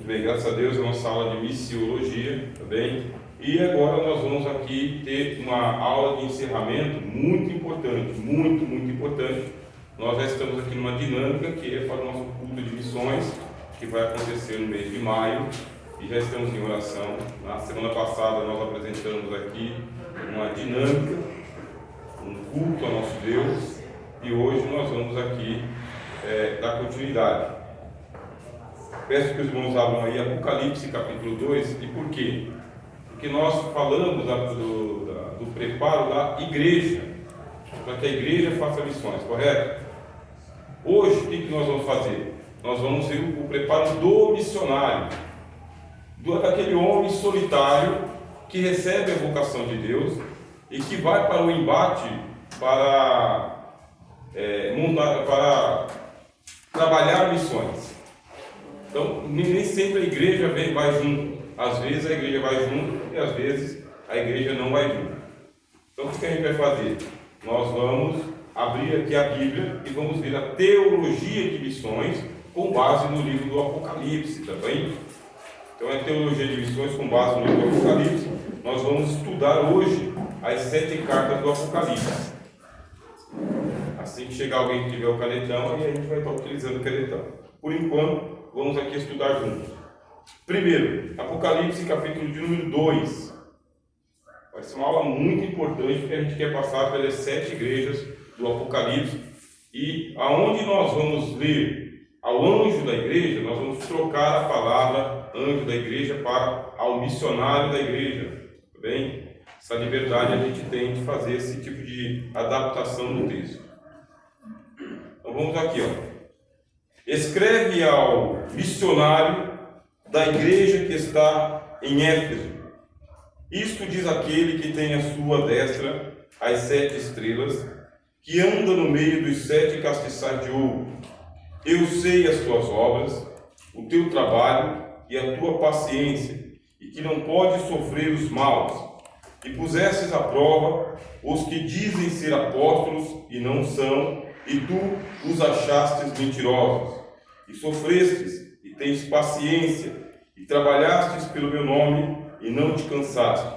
bem, graças a Deus é uma sala de missiologia, tá bem? E agora nós vamos aqui ter uma aula de encerramento muito importante, muito importante. Nós já estamos aqui numa dinâmica que é para o nosso culto de missões, que vai acontecer no mês de maio, e já estamos em oração. Na semana passada nós apresentamos aqui uma dinâmica, um culto ao nosso Deus, e hoje nós vamos aqui dar continuidade. Peço que os irmãos abram aí Apocalipse capítulo 2, e por quê? Porque nós falamos do preparo da igreja, para que a igreja faça missões, correto? Hoje, o que nós vamos fazer? Nós vamos ver o preparo do missionário, daquele homem solitário que recebe a vocação de Deus e que vai para o embate para trabalhar missões. Então, nem sempre a igreja vai junto. Às vezes a igreja vai junto e às vezes a igreja não vai junto. Então, o que a gente vai fazer? Nós vamos abrir aqui a Bíblia e vamos ver a teologia de missões com base no livro do Apocalipse, tá bem? Então, é teologia de missões com base no livro do Apocalipse. Nós vamos estudar hoje as 7 cartas do Apocalipse. Assim que chegar alguém que tiver o canetão, aí a gente vai estar utilizando o canetão. Por enquanto, vamos aqui estudar juntos. Primeiro, Apocalipse capítulo de número 2. Vai ser uma aula muito importante, porque a gente quer passar pelas 7 igrejas do Apocalipse. E aonde nós vamos ler ao anjo da igreja, nós vamos trocar a palavra anjo da igreja para ao missionário da igreja. Tá bem? Essa liberdade a gente tem de fazer esse tipo de adaptação no texto. Então vamos aqui, ó. Escreve ao missionário da igreja que está em Éfeso. Isto diz aquele que tem à sua destra as 7 estrelas, que anda no meio dos 7 castiçais de ouro. Eu sei as tuas obras, o teu trabalho e a tua paciência, e que não podes sofrer os maus, e pusestes à prova os que dizem ser apóstolos e não são, e tu os achastes mentirosos, e sofrestes, e tens paciência, e trabalhastes pelo meu nome, e não te cansaste.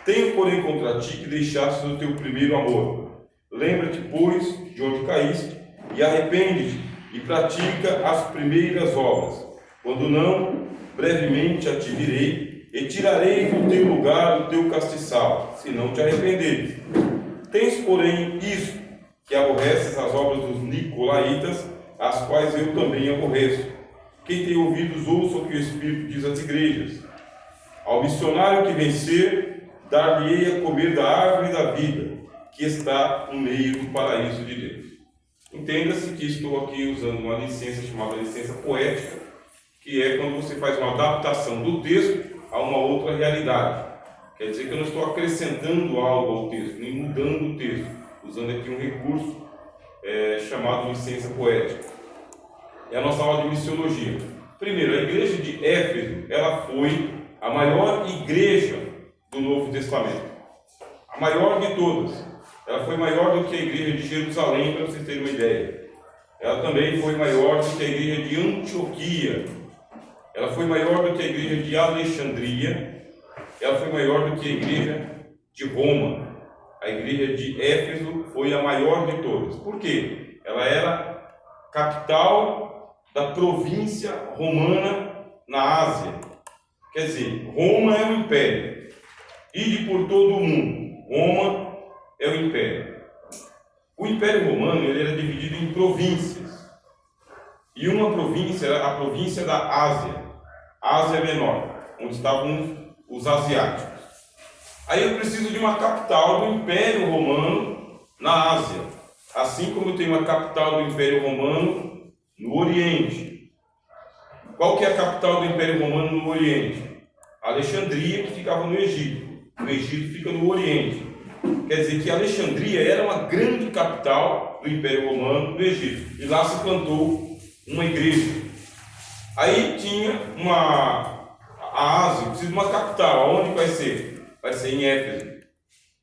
Tenho, porém, contra ti que deixastes o teu primeiro amor. Lembra-te, pois, de onde caíste, e arrepende-te, e pratica as primeiras obras. Quando não, brevemente a te virei, e tirarei do teu lugar o teu castiçal, se não te arrependeres. Tens, porém, isto, que aborreces as obras dos nicolaítas, as quais eu também aborreço. Quem tem ouvidos, ouça o que o Espírito diz às igrejas. Ao missionário que vencer, dar-lhe-ei a comer da árvore da vida, que está no meio do paraíso de Deus. Entenda-se que estou aqui usando uma licença chamada licença poética, que é quando você faz uma adaptação do texto a uma outra realidade. Quer dizer que eu não estou acrescentando algo ao texto, nem mudando o texto, usando aqui um recurso chamado licença poética. É a nossa aula de missiologia. Primeiro, a igreja de Éfeso, ela foi a maior igreja do Novo Testamento. A maior de todas. Ela foi maior do que a igreja de Jerusalém, para vocês terem uma ideia. Ela também foi maior do que a igreja de Antioquia. Ela foi maior do que a igreja de Alexandria. Ela foi maior do que a igreja de Roma. A igreja de Éfeso foi a maior de todas. Por quê? Ela era capital da província romana na Ásia. Quer dizer, Roma é o império. Ide por todo o mundo. Roma é o império. O império romano ele era dividido em províncias. E uma província era a província da Ásia. Ásia Menor, onde estavam os asiáticos. Aí eu preciso de uma capital do Império Romano na Ásia, assim como eu tenho uma capital do Império Romano no Oriente. Qual que é a capital do Império Romano no Oriente? Alexandria, que ficava no Egito. O Egito fica no Oriente. Quer dizer que Alexandria era uma grande capital do Império Romano no Egito. E lá se plantou uma igreja. Aí tinha a Ásia, precisa de uma capital. Onde vai ser? Vai ser em Éfeso.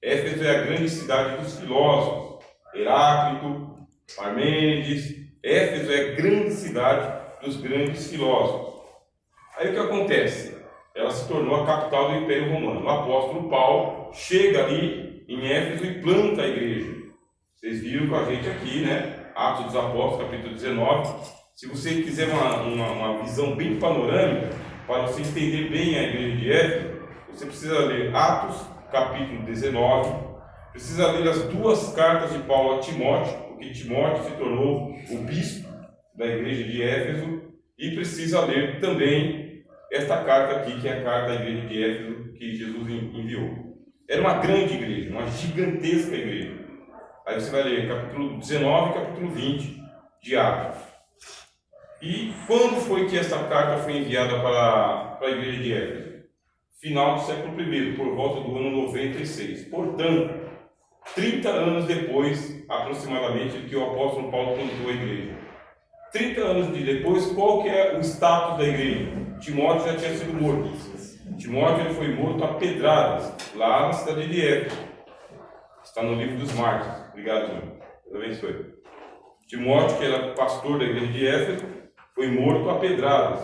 Éfeso é a grande cidade dos filósofos. Heráclito, Parmênides. Éfeso é a grande cidade dos grandes filósofos. Aí o que acontece? Ela se tornou a capital do Império Romano. O apóstolo Paulo chega ali em Éfeso e planta a igreja. Vocês viram com a gente aqui, né? Atos dos Apóstolos, capítulo 19. Se você quiser uma visão bem panorâmica, para você entender bem a igreja de Éfeso, você precisa ler Atos, capítulo 19. Precisa ler as duas cartas de Paulo a Timóteo, porque Timóteo se tornou o bispo da igreja de Éfeso. E precisa ler também esta carta aqui, que é a carta da igreja de Éfeso, que Jesus enviou. Era uma grande igreja, uma gigantesca igreja. Aí você vai ler capítulo 19 e capítulo 20 de Atos. E quando foi que essa carta foi enviada para a igreja de Éfeso? Final do século I, por volta do ano 96. Portanto, 30 anos depois, aproximadamente, de que o apóstolo Paulo plantou a igreja. 30 anos depois, qual que é o status da igreja? Timóteo já tinha sido morto. Timóteo ele foi morto a pedradas, lá na cidade de Éfeso. Está no livro dos Mártires. Obrigado, João. Deus abençoe. Timóteo, que era pastor da igreja de Éfeso, foi morto a pedradas.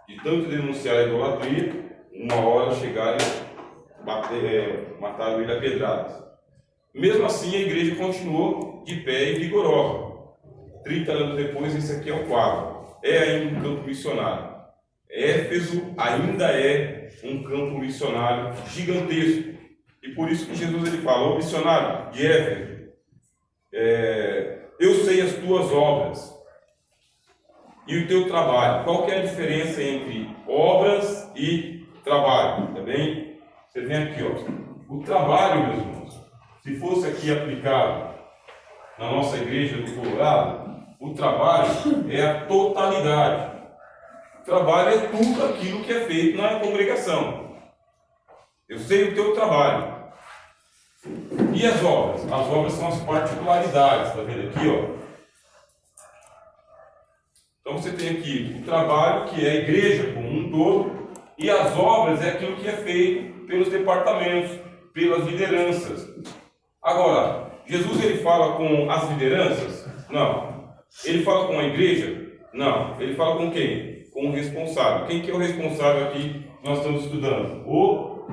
De tanto denunciar a idolatria, uma hora chegaram e mataram ele a pedradas. Mesmo assim, a igreja continuou de pé e vigorosa. 30 anos depois, esse aqui é o quadro. É ainda um campo missionário. Éfeso ainda é um campo missionário gigantesco. E por isso que Jesus ele fala: ô missionário de Éfeso, eu sei as tuas obras e o teu trabalho. Qual que é a diferença entre obras e trabalho? Tá bem? Você vem aqui, ó. O trabalho, meus irmãos, se fosse aqui aplicado na nossa igreja do Colorado, o trabalho é a totalidade. O trabalho é tudo aquilo que é feito na congregação. Eu sei o teu trabalho. E as obras? As obras são as particularidades, está vendo aqui, ó? Então você tem aqui o trabalho, que é a igreja como um todo, e as obras é aquilo que é feito pelos departamentos, pelas lideranças. Agora, Jesus ele fala com as lideranças? Não. Ele fala com a igreja? Não. Ele fala com quem? Com o responsável. Quem que é o responsável aqui que nós estamos estudando? O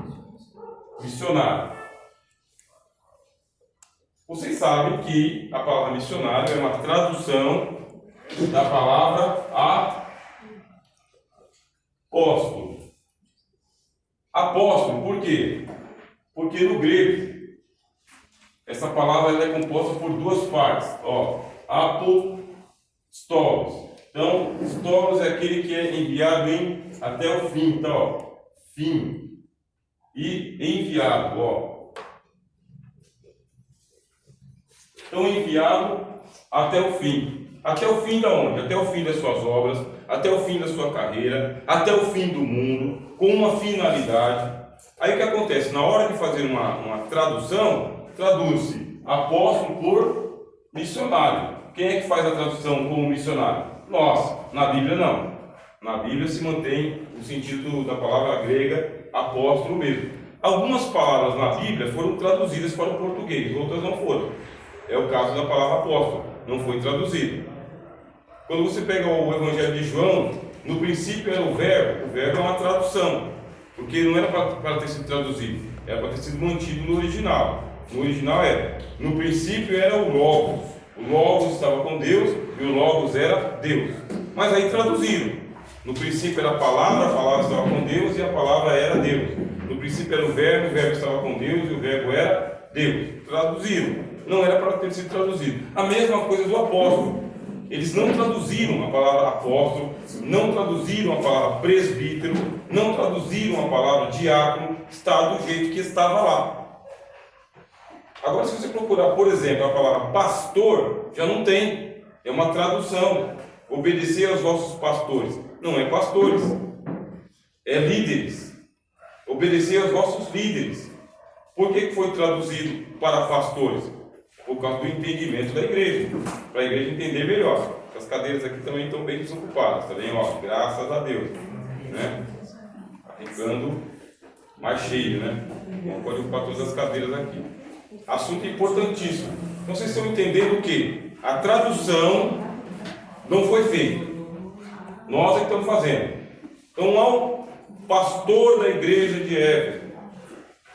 missionário. Vocês sabem que a palavra missionário é uma tradução da palavra apóstolo. Apóstolo, por quê? Porque no grego essa palavra ela é composta por duas partes, ó, apostolos. Então, stolos é aquele que é enviado até o fim, então, ó, fim. E enviado, ó. Então, enviado até o fim. Até o fim da onde? Até o fim das suas obras, até o fim da sua carreira, até o fim do mundo, com uma finalidade. Aí o que acontece? Na hora de fazer uma tradução, traduz-se apóstolo por missionário. Quem é que faz a tradução como missionário? Nós. Na Bíblia não. Na Bíblia se mantém o sentido da palavra grega apóstolo mesmo. Algumas palavras na Bíblia foram traduzidas para o português, outras não foram. É o caso da palavra apóstolo, não foi traduzido. Quando você pega o Evangelho de João, no princípio era o verbo é uma tradução, porque não era para ter sido traduzido, era para ter sido mantido no original. No original era, no princípio era o Logos estava com Deus e o Logos era Deus. Mas aí traduziram. No princípio era a palavra estava com Deus e a palavra era Deus. No princípio era o verbo estava com Deus e o verbo era Deus. Traduziram. Não era para ter sido traduzido. A mesma coisa do apóstolo. Eles não traduziram a palavra apóstolo, não traduziram a palavra presbítero, não traduziram a palavra diácono, está do jeito que estava lá. Agora, se você procurar, por exemplo, a palavra pastor, já não tem. É uma tradução. Obedecer aos vossos pastores. Não é pastores, é líderes. Obedecer aos vossos líderes. Por que foi traduzido para pastores? Por causa do entendimento da igreja, para a igreja entender melhor. As cadeiras aqui também estão bem desocupadas, tá bem? Ó, graças a Deus, né? Tá ficando mais cheio, né? Não pode ocupar todas as cadeiras aqui. Assunto importantíssimo. Então vocês estão entendendo o quê? A tradução não foi feita. Nós é que estamos fazendo. Então, ao pastor da igreja de Éfeso,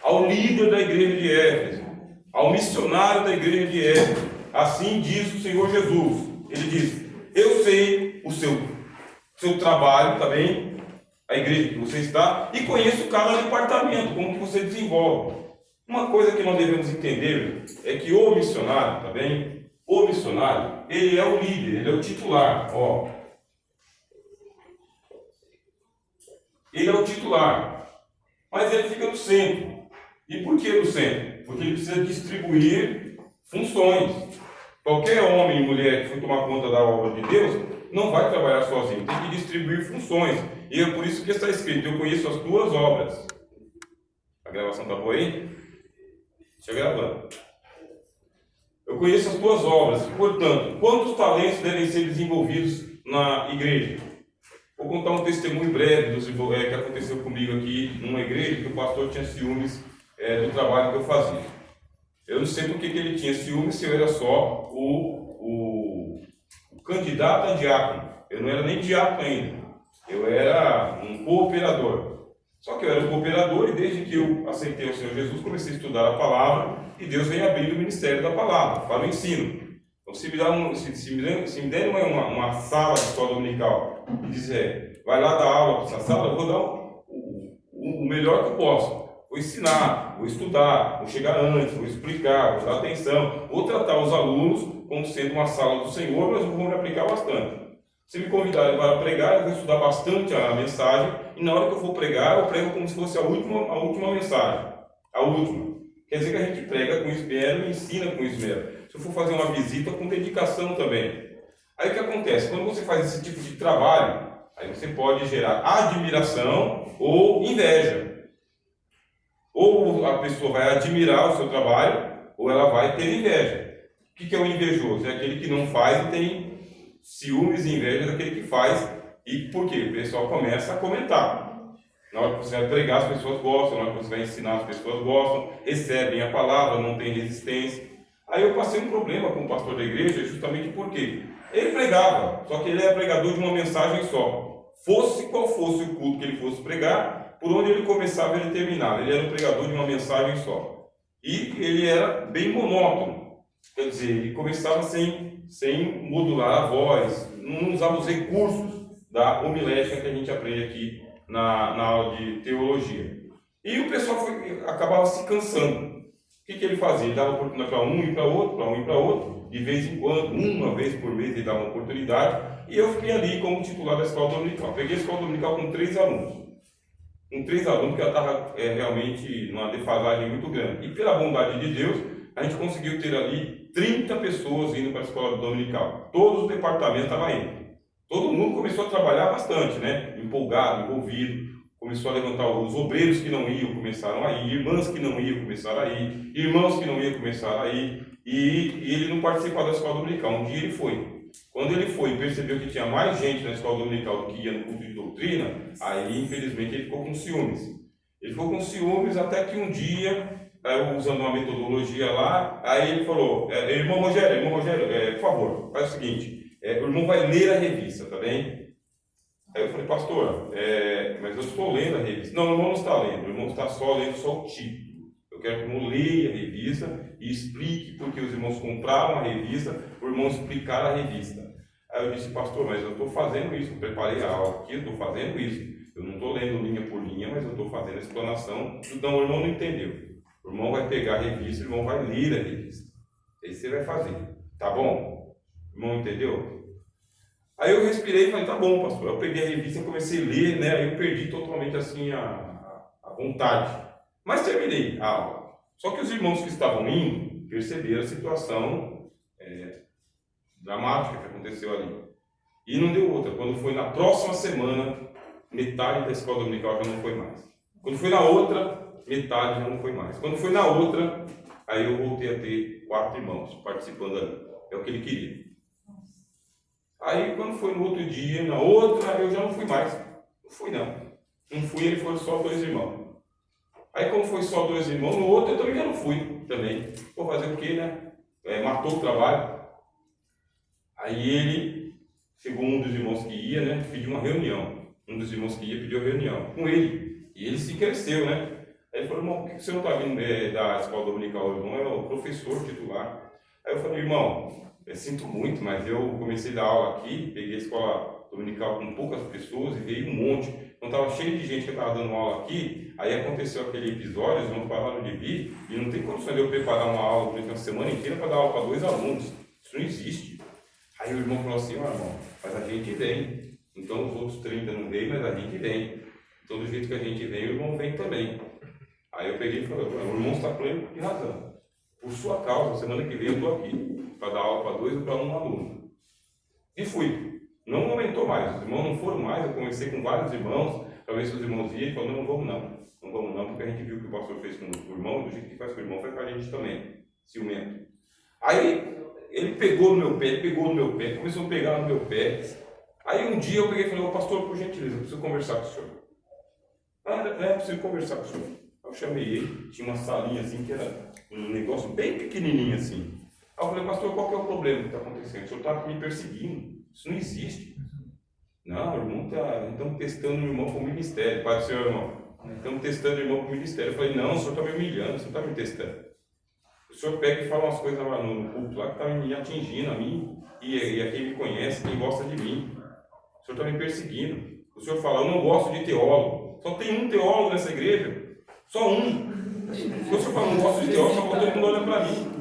ao líder da igreja de Éfeso, ao missionário da igreja de Éfeso, assim diz o Senhor Jesus. Ele diz: eu sei o seu trabalho, tá bem? A igreja que você está, e conheço cada departamento, como que você desenvolve. Uma coisa que nós devemos entender é que o missionário, tá bem? O missionário, ele é o líder, ele é o titular, ó. Ele é o titular, mas ele fica no centro. E por que no centro? Porque ele precisa distribuir funções. Qualquer homem e mulher que for tomar conta da obra de Deus não vai trabalhar sozinho, tem que distribuir funções. E é por isso que está escrito: eu conheço as tuas obras. A gravação está boa aí? Deixa eu gravando. Eu conheço as tuas obras. Portanto, quantos talentos devem ser desenvolvidos na igreja? Vou contar um testemunho breve que aconteceu comigo aqui numa igreja, que o pastor tinha ciúmes do trabalho que eu fazia. Eu não sei por que ele tinha ciúmes, se eu era só o candidato a diácono. Eu não era nem diácono ainda. Eu era um cooperador. Só que eu era um cooperador, e desde que eu aceitei o Senhor Jesus, comecei a estudar a palavra, e Deus vem abrindo o ministério da palavra para o ensino. Então, se me der uma sala de escola dominical e dizer: vai lá dar aula para essa sala, eu vou dar o melhor que eu posso. Vou ensinar, vou estudar, vou chegar antes, vou explicar, vou dar atenção, vou tratar os alunos como sendo uma sala do Senhor, mas vou me aplicar bastante. Se me convidarem para pregar, eu vou estudar bastante a mensagem, e na hora que eu for pregar, eu prego como se fosse a última mensagem. A última. Quer dizer que a gente prega com esmero e ensina com esmero. Se eu for fazer uma visita, com dedicação também. Aí o que acontece? Quando você faz esse tipo de trabalho, aí você pode gerar admiração ou inveja. Ou a pessoa vai admirar o seu trabalho, ou ela vai ter inveja. O que é o invejoso? É aquele que não faz e tem ciúmes e inveja daquele que faz. E por quê? O pessoal começa a comentar. Na hora que você vai pregar, as pessoas gostam. Na hora que você vai ensinar, as pessoas gostam. Recebem a palavra, não tem resistência. Aí eu passei um problema com o pastor da igreja, justamente porque ele pregava, só que ele era pregador de uma mensagem só. Fosse qual fosse o culto que ele fosse pregar, por onde ele começava, ele terminava. Ele era um pregador de uma mensagem só. E ele era bem monótono. Quer dizer, ele começava sem modular a voz, não usava os recursos da homilética que a gente aprende aqui na aula de teologia. E o pessoal acabava se cansando. O que ele fazia? Ele dava oportunidade para um e para outro, para um e para outro. De vez em quando, uma vez por mês, ele dava uma oportunidade. E eu fiquei ali como titular da escola dominical. Peguei a escola dominical com 3 alunos. Com 3 alunos, que ela estava realmente numa defasagem muito grande. E pela bondade de Deus, a gente conseguiu ter ali 30 pessoas indo para a escola dominical. Todos os departamentos estavam indo. Todo mundo começou a trabalhar bastante, né? Empolgado, envolvido. Começou a levantar os obreiros que não iam, começaram a ir. Irmãs que não iam, começaram a ir. Irmãos que não iam, começaram a ir. E ele não participava da escola dominical. Um dia ele foi. Quando ele foi e percebeu que tinha mais gente na escola dominical do que ia no culto de doutrina, aí, infelizmente, ele ficou com ciúmes. Ele ficou com ciúmes até que um dia, usando uma metodologia lá, aí ele falou: irmão Rogério, por favor, faz o seguinte, o irmão vai ler a revista, tá bem? Aí eu falei: pastor, mas eu estou lendo a revista. Não, o irmão não está lendo, o irmão está só lendo só o título. Eu quero que o irmão leia a revista e explique porque os irmãos compraram a revista, o irmão explicar a revista. Aí eu disse: pastor, mas eu estou fazendo isso, eu preparei a aula aqui, eu estou fazendo isso. Eu não estou lendo linha por linha, mas eu estou fazendo a explanação. Então o irmão não entendeu. O irmão vai pegar a revista, o irmão vai ler a revista. Aí você vai fazer. Tá bom? O irmão entendeu? Aí eu respirei e falei: tá bom, pastor. Eu peguei a revista e comecei a ler, né? Aí eu perdi totalmente assim a vontade. Mas terminei a aula. Só que os irmãos que estavam indo perceberam a situação dramática que aconteceu ali. E não deu outra. Quando foi na próxima semana, metade da escola dominical já não foi mais. Quando foi na outra, metade já não foi mais. Quando foi na outra, aí eu voltei a ter 4 irmãos participando ali. É o que ele queria. Aí quando foi no outro dia, na outra, eu já não fui mais. Não fui não. Não fui, ele foi só 2 irmãos. Aí como foi só 2 irmãos, no outro eu também já não fui também. Vou fazer o quê, né? Matou o trabalho. Aí ele, chegou um dos irmãos que ia, né? Pediu uma reunião. um dos irmãos que ia pediu reunião com ele. E ele se cresceu, né? Aí ele falou, irmão, por que você não está vindo da escola dominical? O irmão é o professor titular. Aí eu falei, irmão, eu sinto muito, mas eu comecei a dar aula aqui, peguei a escola dominical com poucas pessoas e veio um monte. Então estava cheio de gente que estava dando aula aqui, aí aconteceu aquele episódio, os irmãos pararam de vir, e não tem condição de eu preparar uma aula durante uma semana inteira para dar aula para 2 alunos. Isso não existe. Aí o irmão falou assim, irmão, mas a gente vem. Então os outros 30 não veem, mas a gente vem. Então do jeito que a gente vem, o irmão vem também. Aí eu peguei e falei, o irmão está pleno de razão. Por sua causa, semana que vem eu estou aqui, para dar aula para 2 ou para 1 aluno. E fui. Não aumentou mais, os irmãos não foram mais, eu conversei com vários irmãos, para ver se os irmãos iam, e falaram, não vamos não. Não vamos não, porque a gente viu o que o pastor fez com o irmão, do jeito que faz com o irmão, faz com a gente também. Ciumento. Aí, ele pegou no meu pé, começou a pegar no meu pé. Aí um dia eu peguei e falei, pastor, por gentileza, eu preciso conversar com o senhor. Preciso conversar com o senhor. Eu chamei ele, tinha uma salinha assim, que era um negócio bem pequenininho assim. Aí eu falei, pastor, qual que é o problema que está acontecendo? O senhor está me perseguindo. Isso não existe. Não, o irmão estamos testando o irmão para o ministério. Pai do Senhor, irmão. Estamos testando o irmão para o ministério. Eu falei, não, o senhor está me humilhando, o senhor está me testando. O senhor pega e fala umas coisas lá no culto lá que está me atingindo a mim e a quem me conhece, quem gosta de mim. O senhor está me perseguindo. O senhor fala, eu não gosto de teólogo. Só tem um teólogo nessa igreja. Só um. Se o senhor fala, eu não gosto de teólogo, só todo mundo olha para mim.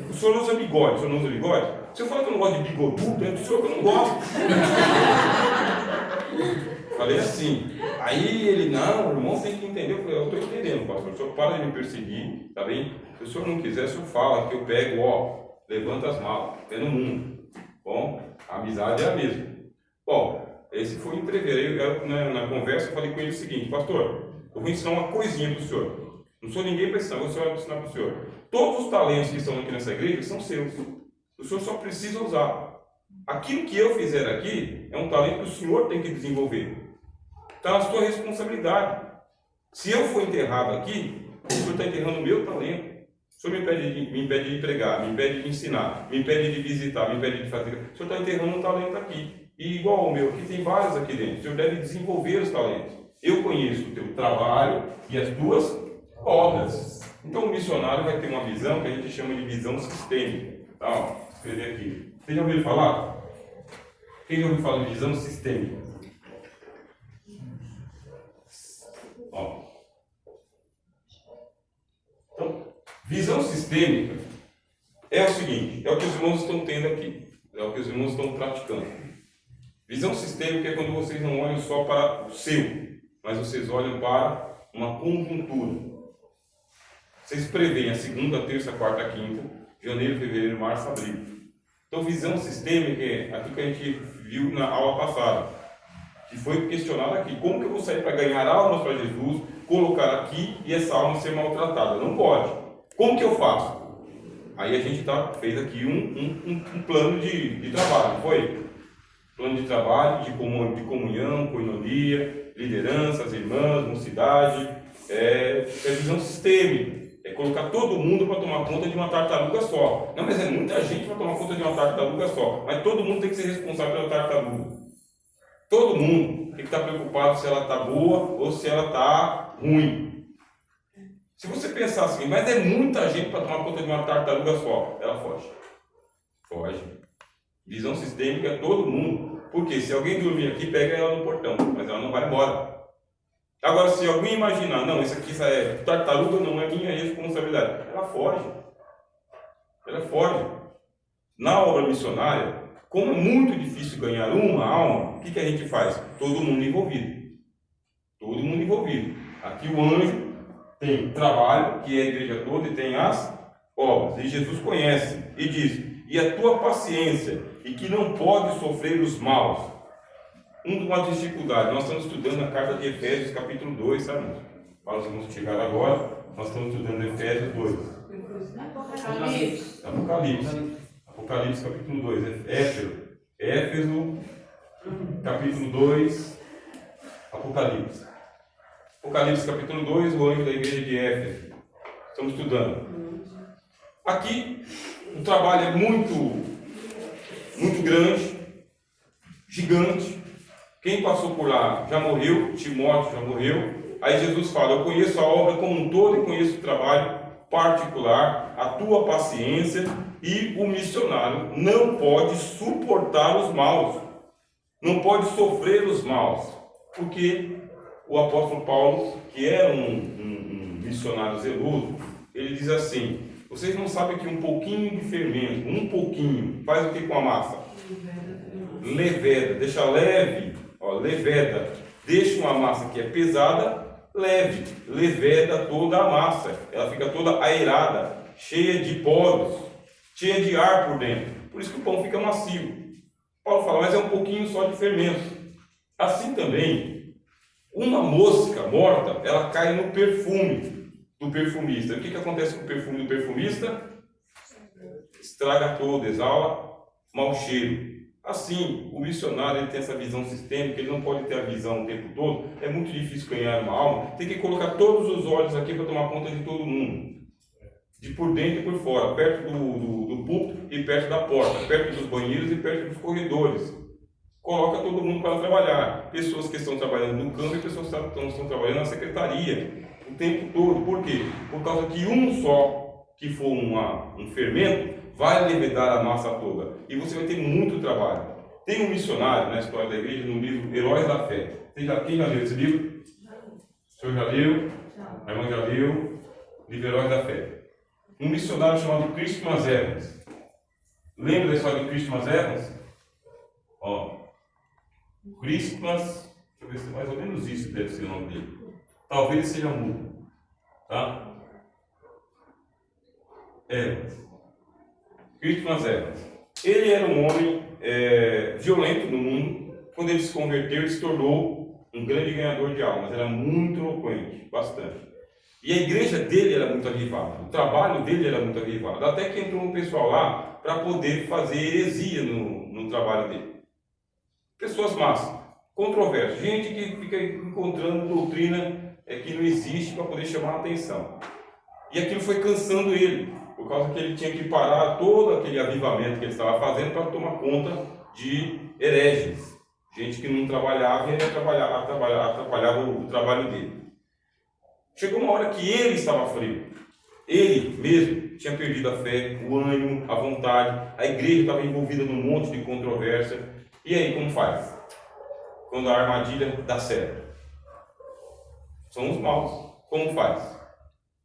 O senhor não usa bigode, o senhor não usa bigode? Se eu falar que eu não gosto de bigodudo, é do senhor que eu não gosto. Falei assim. Aí ele, não, o irmão tem que entender. Eu falei, eu estou entendendo, pastor. O senhor para de me perseguir, tá bem? Se o senhor não quiser, o senhor fala que eu pego, levanta as malas, é no mundo. Bom, a amizade é a mesma. Bom, esse foi o entrever. Na conversa eu falei com ele o seguinte, pastor, eu vou ensinar uma coisinha para o senhor. Não sou ninguém para ensinar, o senhor vai ensinar para o senhor. Todos os talentos que estão aqui nessa igreja são seus. O senhor só precisa usar. Aquilo que eu fizer aqui é um talento que o senhor tem que desenvolver. Está na sua responsabilidade. Se eu for enterrado aqui, o senhor está enterrando o meu talento. O senhor me impede de pregar, me impede de ensinar, me impede de visitar, me impede de fazer. O senhor está enterrando um talento aqui. E igual ao meu, aqui tem vários aqui dentro. O senhor deve desenvolver os talentos. Eu conheço o teu trabalho e as tuas obras. Então o missionário vai ter uma visão que a gente chama de visão sistêmica. Tá, ó. Escrever aqui. Vocês já ouviram falar? Quem já ouviu falar de visão sistêmica? Ó. Então, visão sistêmica é o seguinte, é o que os irmãos estão tendo aqui, é o que os irmãos estão praticando. Visão sistêmica é quando vocês não olham só para o seu, mas vocês olham para uma conjuntura. Vocês preveem a segunda, terça, quarta, quinta, janeiro, fevereiro, março, abril. Então, visão sistêmica é aquilo que a gente viu na aula passada, que foi questionado aqui. Como que eu vou sair para ganhar almas para Jesus, colocar aqui e essa alma ser maltratada? Não pode. Como que eu faço? Aí a gente fez aqui um plano de trabalho, não foi? Plano de trabalho, de comunhão, coinonia, liderança, as irmãs, mocidade, é visão sistêmica. É colocar todo mundo para tomar conta de uma tartaruga só. Não, mas é muita gente para tomar conta de uma tartaruga só. Mas todo mundo tem que ser responsável pela tartaruga. Todo mundo tem que estar preocupado se ela está boa ou se ela está ruim. Se você pensar assim, mas é muita gente para tomar conta de uma tartaruga só, ela foge. Foge. Visão sistêmica é todo mundo. Porque se alguém dormir aqui, pega ela no portão, mas ela não vai embora. Agora, se alguém imaginar, não, isso aqui é tartaruga, não é minha responsabilidade, ela foge. Ela foge. Na obra missionária, como é muito difícil ganhar uma alma, o que a gente faz? Todo mundo envolvido. Todo mundo envolvido. Aqui o anjo tem trabalho, que é a igreja toda, e tem as obras. E Jesus conhece e diz, e a tua paciência, e que não pode sofrer os maus. Uma dificuldade, nós estamos estudando a carta de Efésios, capítulo 2, sabe? Para os irmãos que chegaram agora, nós estamos estudando Efésios 2. Apocalipse, capítulo 2. Éfeso, capítulo 2, Apocalipse. Apocalipse, capítulo 2, o anjo da igreja de Éfeso. Estamos estudando. Aqui, o trabalho é muito grande, gigante. Quem passou por lá já morreu, Timóteo já morreu. Aí Jesus fala, eu conheço a obra como um todo e conheço o trabalho particular, a tua paciência, e o missionário não pode suportar os maus, não pode sofrer os maus, porque o apóstolo Paulo, que era um missionário zeloso, ele diz assim, vocês não sabem que um pouquinho de fermento, um pouquinho, faz o que com a massa? Leveda, deixa leve, leveda, deixa uma massa que é pesada, leve, leveda toda a massa, ela fica toda aerada, cheia de poros, cheia de ar por dentro, por isso que o pão fica macio. Paulo fala, mas é um pouquinho só de fermento. Assim também, uma mosca morta, ela cai no perfume do perfumista. O que acontece com o perfume do perfumista? Estraga todo, exala mau cheiro. Assim, o missionário ele tem essa visão sistêmica, ele não pode ter a visão o tempo todo, é muito difícil ganhar uma alma, tem que colocar todos os olhos aqui para tomar conta de todo mundo, de por dentro e por fora, perto do púlpito e perto da porta, perto dos banheiros e perto dos corredores. Coloca todo mundo para trabalhar, pessoas que estão trabalhando no campo e pessoas que estão trabalhando na secretaria, o tempo todo. Por quê? Por causa que um só, que for um fermento, vai levedar a massa toda. E você vai ter muito trabalho. Tem um missionário na história da igreja, no livro Heróis da Fé. Quem já leu esse livro? O senhor já leu? A irmã já leu? Livro Heróis da Fé. Um missionário chamado Christmas Evans. Lembra da história do Christmas Evans? Christmas, deixa eu ver se é mais ou menos isso deve ser o nome dele. Talvez seja mudo. Tá? Evans. Christmas Evans. Ele era um homem violento no mundo. Quando ele se converteu, ele se tornou um grande ganhador de almas. Era muito eloquente, bastante. E a igreja dele era muito avivada. O trabalho dele era muito avivado. Até que entrou um pessoal lá para poder fazer heresia no trabalho dele. Pessoas más, controversas. Gente que fica encontrando doutrina que não existe para poder chamar a atenção. E aquilo foi cansando ele, por causa que ele tinha que parar todo aquele avivamento que ele estava fazendo para tomar conta de hereges. Gente que não trabalhava e ele atrapalhava o trabalho dele. Chegou uma hora que ele estava frio. Ele mesmo tinha perdido a fé, o ânimo, a vontade. A igreja estava envolvida num monte de controvérsia. E aí, como faz? Quando a armadilha dá certo. São os maus. Como faz?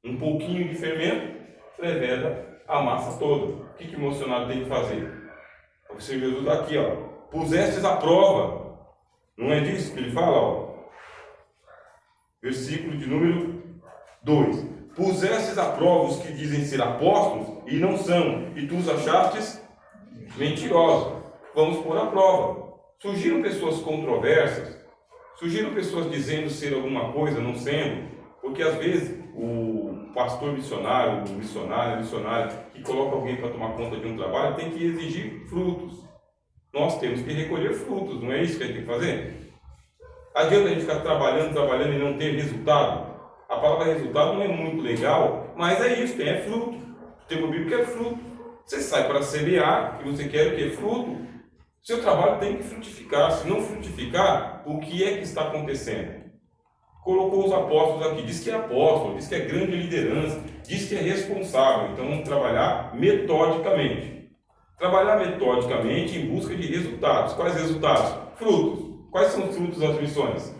Um pouquinho de fermento leveda a massa toda. O que o missionário tem que fazer? O Senhor Jesus aqui, pusestes à prova. Não é disso que ele fala? Versículo de número 2. Pusestes à prova os que dizem ser apóstolos e não são, e tu os achastes mentirosos. Vamos pôr à prova. Surgiram pessoas controversas, surgiram pessoas dizendo ser alguma coisa, não sendo, porque às vezes o pastor missionário, a missionária que coloca alguém para tomar conta de um trabalho tem que exigir frutos. Nós temos que recolher frutos, não é isso que a gente tem que fazer? Adianta a gente ficar trabalhando e não ter resultado? A palavra resultado não é muito legal, mas é isso, é fruto. O termo bíblico é fruto. Você sai para semear e você quer o que? Fruto. Seu trabalho tem que frutificar. Se não frutificar, o que é que está acontecendo? Colocou os apóstolos aqui. Diz que é apóstolo, diz que é grande liderança, diz que é responsável. Então vamos trabalhar metodicamente. Trabalhar metodicamente em busca de resultados. Quais resultados? Frutos. Quais são os frutos das missões?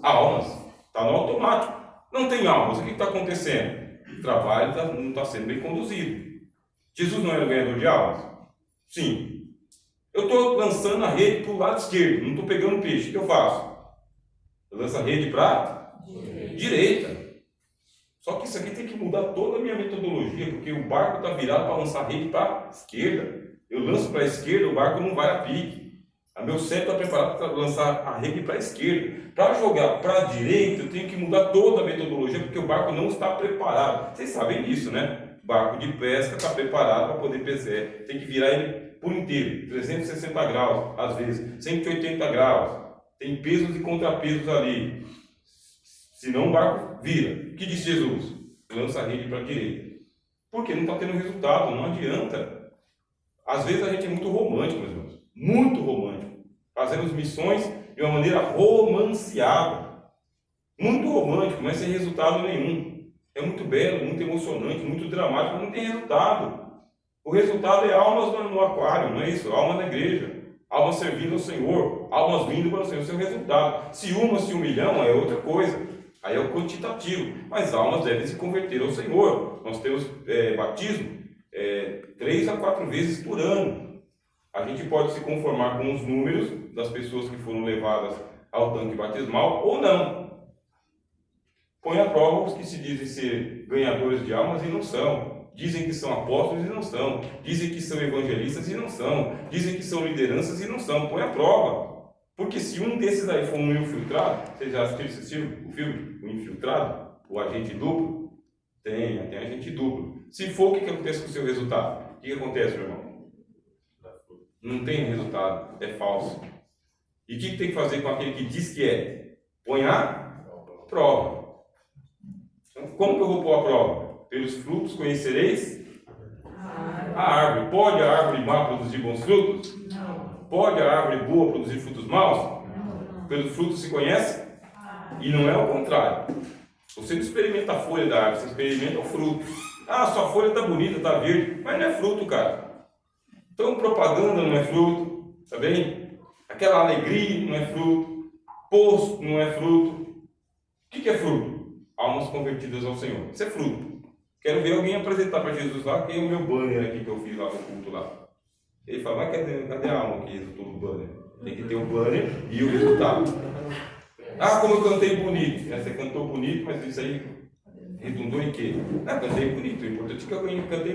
Almas. Está no automático. Não tem almas. O que está acontecendo? O trabalho não está sendo bem conduzido. Jesus não era ganhador de almas? Sim. Eu estou lançando a rede para o lado esquerdo, não estou pegando peixe. O que eu faço? Eu lanço a rede para a direita. Só que isso aqui tem que mudar toda a minha metodologia, porque o barco está virado para lançar a rede para a esquerda. Eu lanço para a esquerda, o barco não vai a pique. O meu cérebro está preparado para lançar a rede para a esquerda. Para jogar para a direita, eu tenho que mudar toda a metodologia, porque o barco não está preparado. Vocês sabem disso, né? O barco de pesca está preparado para poder pescar. Tem que virar ele por inteiro, 360 graus, às vezes 180 graus. Tem pesos e contrapesos ali. Senão o barco vira. O que disse Jesus? Lança a rede para a direita. Porque não está tendo resultado, não adianta. Às vezes a gente é muito romântico, meus irmãos. Muito romântico. Fazemos missões de uma maneira romanceada. Muito romântico, mas sem resultado nenhum. É muito belo, muito emocionante, muito dramático, mas não tem resultado. O resultado é almas no aquário, não é isso? Alma na igreja, almas servindo ao Senhor, almas vindo para o Senhor. Esse é o resultado. Se 1 milhão é outra coisa, aí é o quantitativo, mas almas devem se converter ao Senhor. Nós temos batismo 3 a 4 vezes por ano. A gente pode se conformar com os números das pessoas que foram levadas ao tanque batismal ou não. Põe à prova os que se dizem ser ganhadores de almas e não são. Dizem que são apóstolos e não são. Dizem que são evangelistas e não são. Dizem que são lideranças e não são. Põe à prova. Porque se um desses aí for um infiltrado, vocês já assistiram o filme? O Infiltrado? O agente duplo? Tem agente duplo. Se for, o que acontece com o seu resultado? O que acontece, meu irmão? Não tem resultado. É falso. E o que tem que fazer com aquele que diz que é? Põe à prova. Então, como que eu vou pôr a prova? Pelos frutos conhecereis a árvore. Pode a árvore má produzir bons frutos? Não. Pode a árvore boa produzir frutos maus? Não. Pelos frutos se conhece? E não é o contrário. Você não experimenta a folha da árvore, você experimenta o fruto. Ah, sua folha está bonita, está verde, mas não é fruto, cara. Então, propaganda não é fruto, tá bem? Aquela alegria não é fruto. Posto não é fruto. O que é fruto? Almas convertidas ao Senhor. Isso é fruto. Quero ver alguém apresentar para Jesus lá, que é o meu banner aqui que eu fiz lá no culto lá. Ele fala, mas cadê a alma que resultou no banner? Tem que ter o banner e o resultado. Ah, como eu cantei bonito. Você cantou bonito, mas isso aí redundou em quê? Ah, cantei bonito. O importante é que eu cantei bonito.